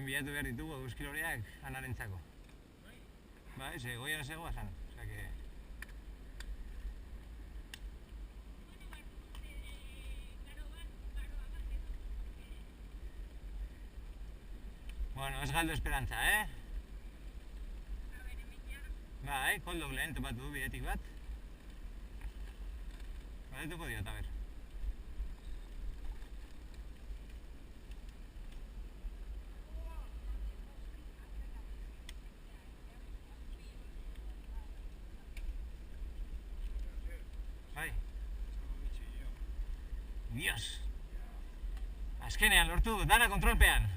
Hemen bilatu behar ditugu eguzkiloriak anarentzako. Bai, ze goian ez egoa zan. Osea que... Bueno, ez galdu esperantza, Bai, koldok lehen topatu du bidetik bat. Badetuko diot, a ber. Bai. Dios. Azkenean lortu du, dana kontrolpean.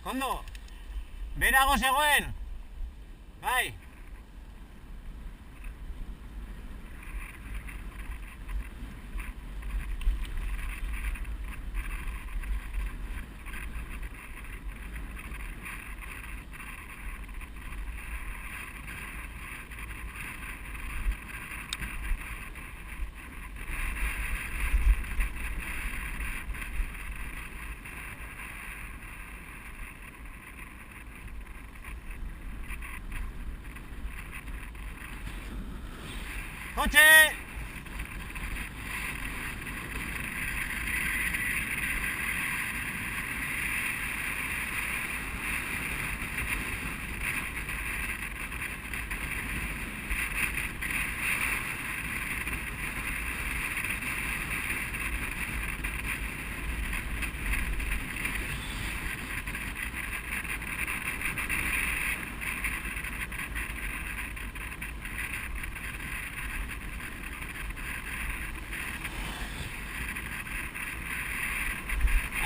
Kondo, berago zegoen, bai. ¡Coche!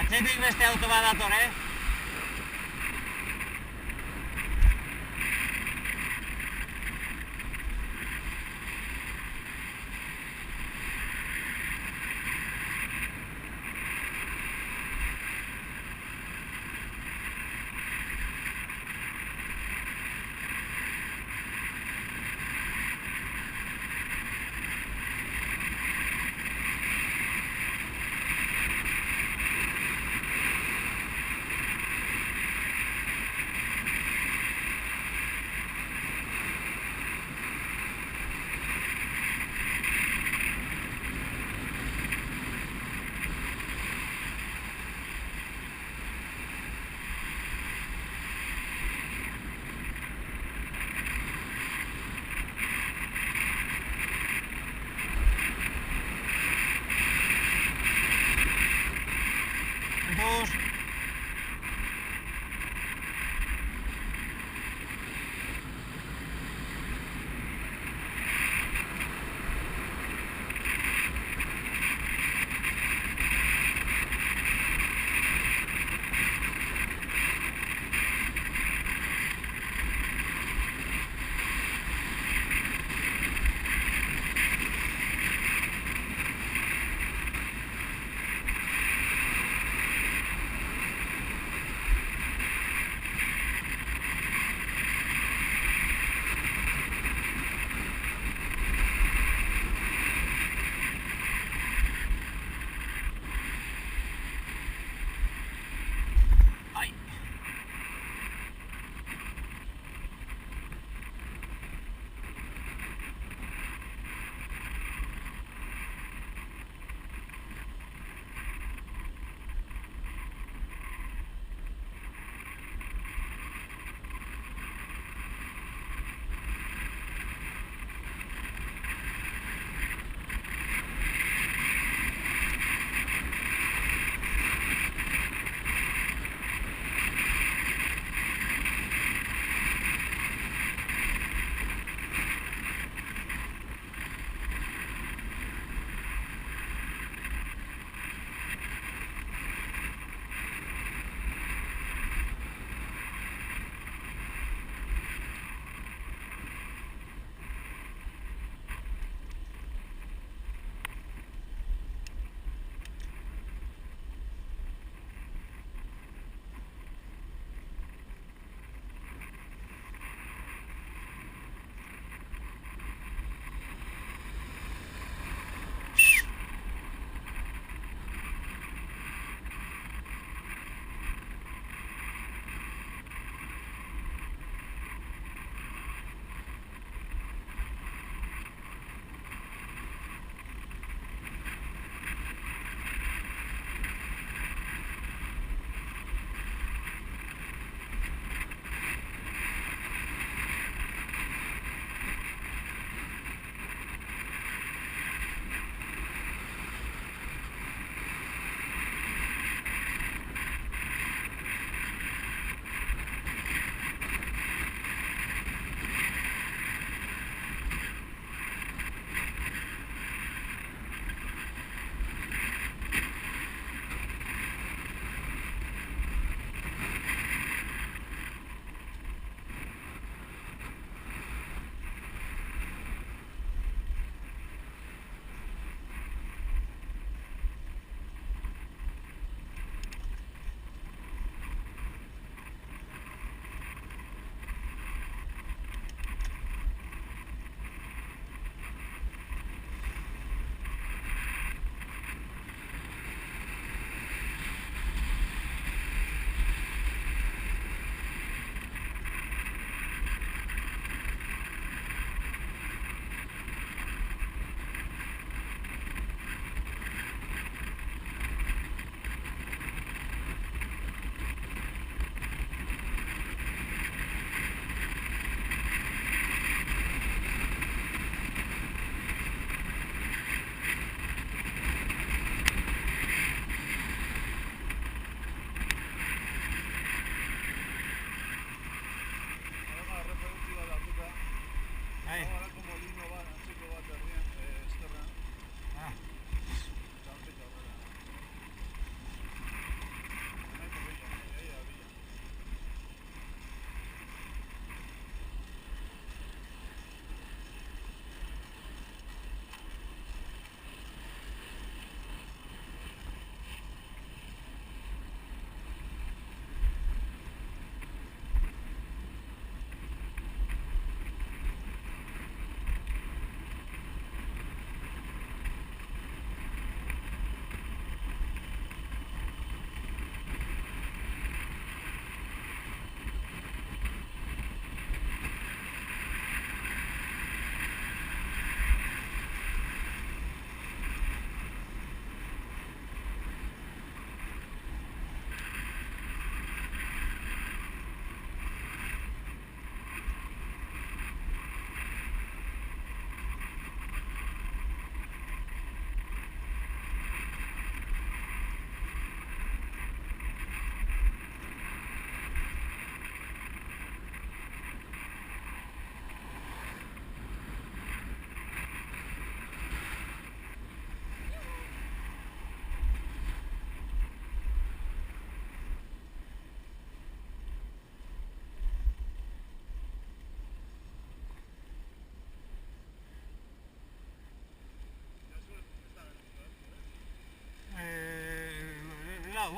Atzetik beste auto bat dator,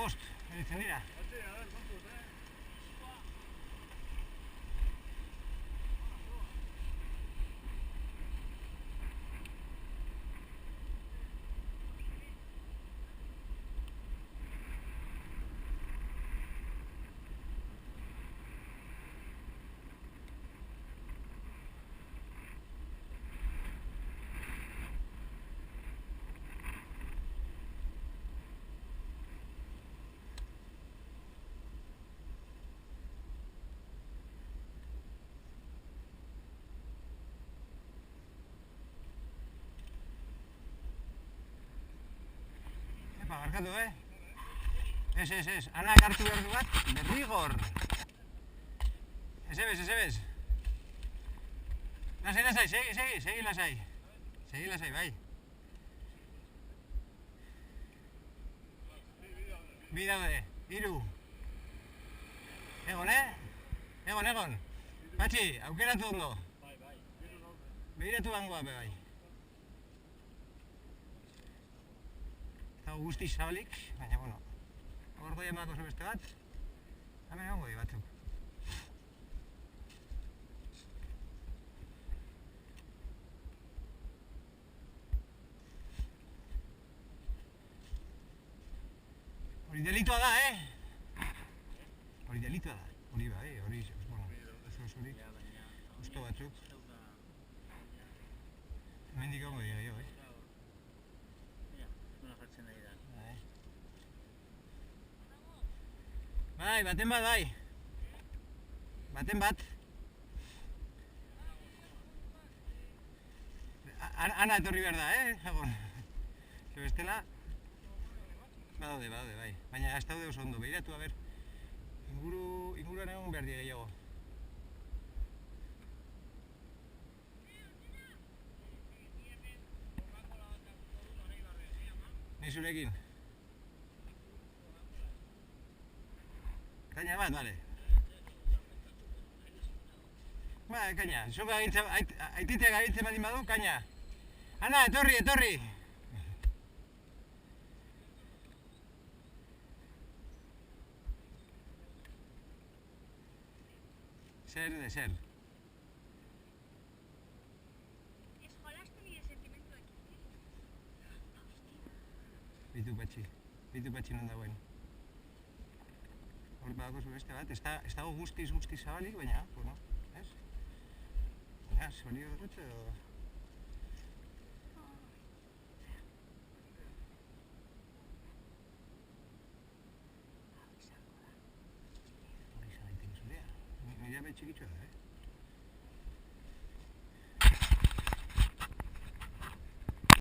bost, eritzen dira. Barkatu, Ez. Anak hartu behar du bat, derrigor. Ez. Lasai, segi lasai. Segi lasai, bai. Bi daude, 3. Egon. Patxi, aukeratu ondo. Begiratu bangoa, bai. Guzti zabalik, baina, bueno, gorgoi emako zu beste bat, hemen egon goi batzuk. Hori delitua da, Hori delitua da. Hori ba, hori, bueno, ez hori, usto batzuk. Hemen dik egon goi gehiago, Bai, baten bat, bai. Baten bat. Ana etorri behar da, Egon. Ze bestela... Badaude, bai. Baina ez daude oso ondo, behiratu, a ber. Inguruan egon behar die gehiago. Ni zurekin. Kaina bat, bale. Ba, kaina, zuk aititeak agintzen badin badu, kaina. Ana, etorri! Zer. Bitu patxi non dagoen. Hor badako zu beste bat, ez dago guztiz zabalik, baina, bueno, ez? Baina, sonio dutxe edo... Hori izan daiteke zurea. Nire bet txikitxoa da,